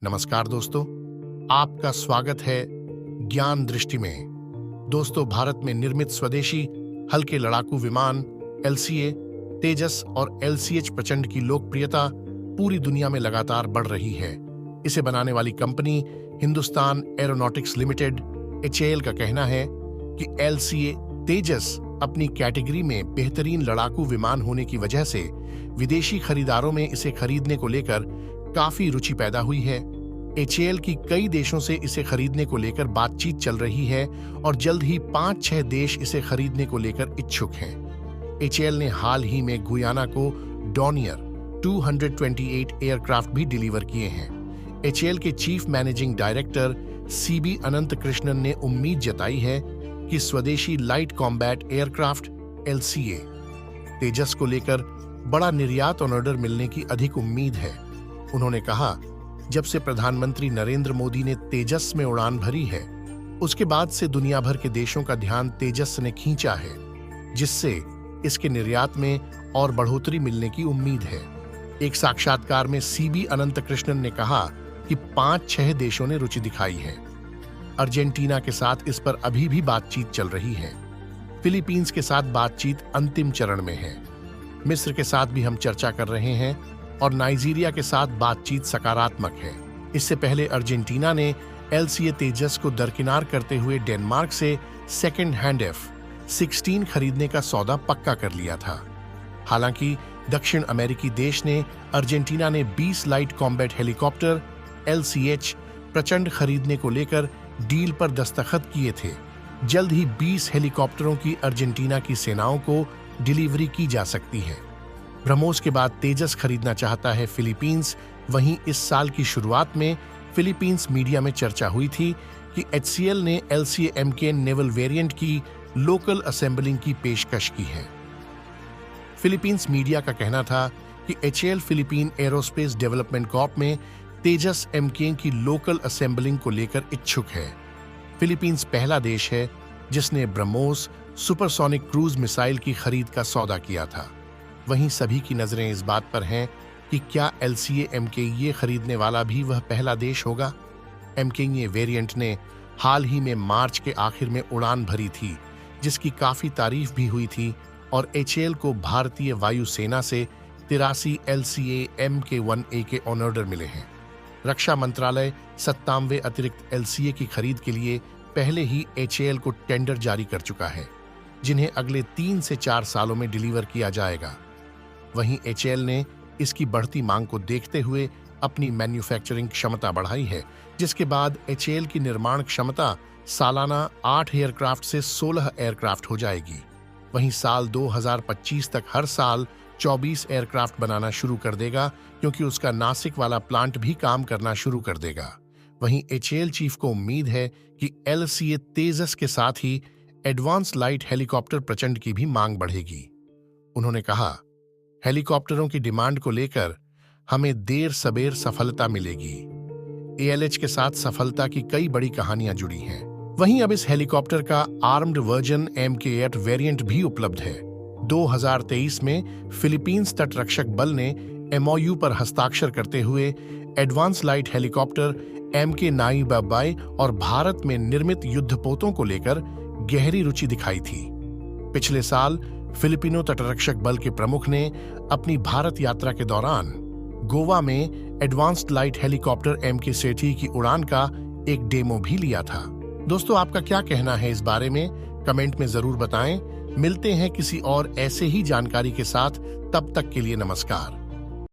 नमस्कार दोस्तों, आपका स्वागत है ज्ञान दृष्टि में। दोस्तों, भारत में निर्मित स्वदेशी हल्के लड़ाकू विमान LCA, तेजस और LCH प्रचंड की लोकप्रियता पूरी दुनिया में लगातार बढ़ रही है। इसे बनाने वाली company Hindustan aeronautics limited HAL का कहना है कि LCA तेजस अपनी कैटेगरी में बेहतरीन लड़ाकू विमान होने की वजह से विदेशी खरीदारों में इसे खरीदने को लेकर काफी रुचि पैदा हुई है। HAL की कई देशों से इसे खरीदने को लेकर बातचीत चल रही है और जल्द ही 5-6 देश इसे खरीदने को लेकर इच्छुक हैं। HAL ने हाल ही में गुयाना को डॉनियर 228 एयरक्राफ्ट भी डिलीवर किए हैं। HAL के चीफ मैनेजिंग डायरेक्टर CB अनंत कृष्णन ने उम्मीद जताई है कि स्वदेशी लाइट कॉम्बैट एयरक्राफ्ट LCA तेजस को लेकर बड़ा निर्यात और ऑर्डर मिलने की अधिक उम्मीद है। उन्होंने कहा, जब से प्रधानमंत्री नरेंद्र मोदी ने तेजस में उड़ान भरी है, उसके बाद से दुनिया भर के देशों का ध्यान तेजस ने खींचा है, जिससे इसके निर्यात में और बढ़ोतरी मिलने की उम्मीद है। एक साक्षात्कार में CB अनंत कृष्णन ने कहा कि 5-6 देशों ने रुचि दिखाई है। अर्जेंटीना के साथ इस पर अभी भी बातचीत चल रही है। फिलीपींस के साथ बातचीत अंतिम चरण में है। मिस्र के साथ भी हम चर्चा कर रहे हैं और नाइजीरिया के साथ बातचीत सकारात्मक है। इससे पहले अर्जेंटीना ने LCA तेजस को दरकिनार करते हुए डेनमार्क से सेकेंड हैंड F-16 खरीदने का सौदा पक्का कर लिया था। हालांकि दक्षिण अमेरिकी देश ने अर्जेंटीना ने 20 लाइट कॉम्बैट हेलीकॉप्टर LCH प्रचंड खरीदने को लेकर डील पर दस्तखत किए थे। जल्द ही 20 हेलीकॉप्टरों की अर्जेंटीना की सेनाओं को डिलीवरी की जा सकती है। ब्रह्मोस के बाद तेजस खरीदना चाहता है फिलीपींस। वहीं इस साल की शुरुआत में फिलीपींस मीडिया में चर्चा हुई थी कि HCL ने LCA MK नेवल वेरिएंट की लोकल असेंबलिंग की पेशकश की है। फिलीपींस मीडिया का कहना था कि HAL Philippine aerospace development Corp में तेजस MK की लोकल असेंबलिंग को लेकर इच्छुक है। फिलीपींस पहला देश है जिसने ब्रह्मोस सुपरसोनिक क्रूज मिसाइल की खरीद का सौदा किया था। वहीं सभी की नजरें इस बात पर हैं कि क्या LCA MK ये खरीदने वाला भी वह पहला देश होगा। MK ये वेरिएंट ने हाल ही में मार्च के आखिर में उड़ान भरी थी, जिसकी काफी तारीफ भी हुई थी और HAL को भारतीय वायुसेना से 83 LCA MK-1A के ऑर्डर मिले हैं। रक्षा मंत्रालय 97वें अतिरिक्त LCA की खरीद के लिए पहले ही HAL को टेंडर जारी कर चुका है, जिन्हें अगले 3 से 4 सालों में डिलीवर किया जाएगा। वहीं HAL ने इसकी बढ़ती मांग को देखते हुए अपनी मैन्युफैक्चरिंग क्षमता बढ़ाई है, जिसके बाद HAL की निर्माण क्षमता सालाना 8 एयरक्राफ्ट से 16 एयरक्राफ्ट हो जाएगी। वहीं साल 2025 तक हर साल 24 एयरक्राफ्ट बनाना शुरू कर देगा, क्योंकि उसका नासिक वाला प्लांट भी काम करना शुरू कर देगा। वहीं HAL चीफ को उम्मीद है कि LCA तेजस के साथ ही एडवांस लाइट हेलीकॉप्टर प्रचंड की भी मांग बढ़ेगी। उन्होंने कहा, हेलीकॉप्टरों की डिमांड को लेकर हमें देर सबेर सफलता मिलेगी। ALH के साथ सफलता की कई बड़ी कहानियां जुड़ी हैं। वहीं अब इस हेलीकॉप्टर का आर्म्ड वर्जन MK-8 वेरिएंट भी उपलब्ध है। 2023 में फिलीपींस तटरक्षक बल ने MOU पर हस्ताक्षर करते हुए एडवांस लाइट हेलीकॉप्टर MK-9 और भारत में निर्मित युद्धपोतों को लेकर गहरी रुचि दिखाई थी। पिछले साल फिलिपिनो तटरक्षक बल के प्रमुख ने अपनी भारत यात्रा के दौरान गोवा में एडवांस्ड लाइट हेलीकॉप्टर MK-60 की उड़ान का एक डेमो भी लिया था। दोस्तों, आपका क्या कहना है इस बारे में? कमेंट में जरूर बताएं। मिलते हैं किसी और ऐसे ही जानकारी के साथ। तब तक के लिए नमस्कार।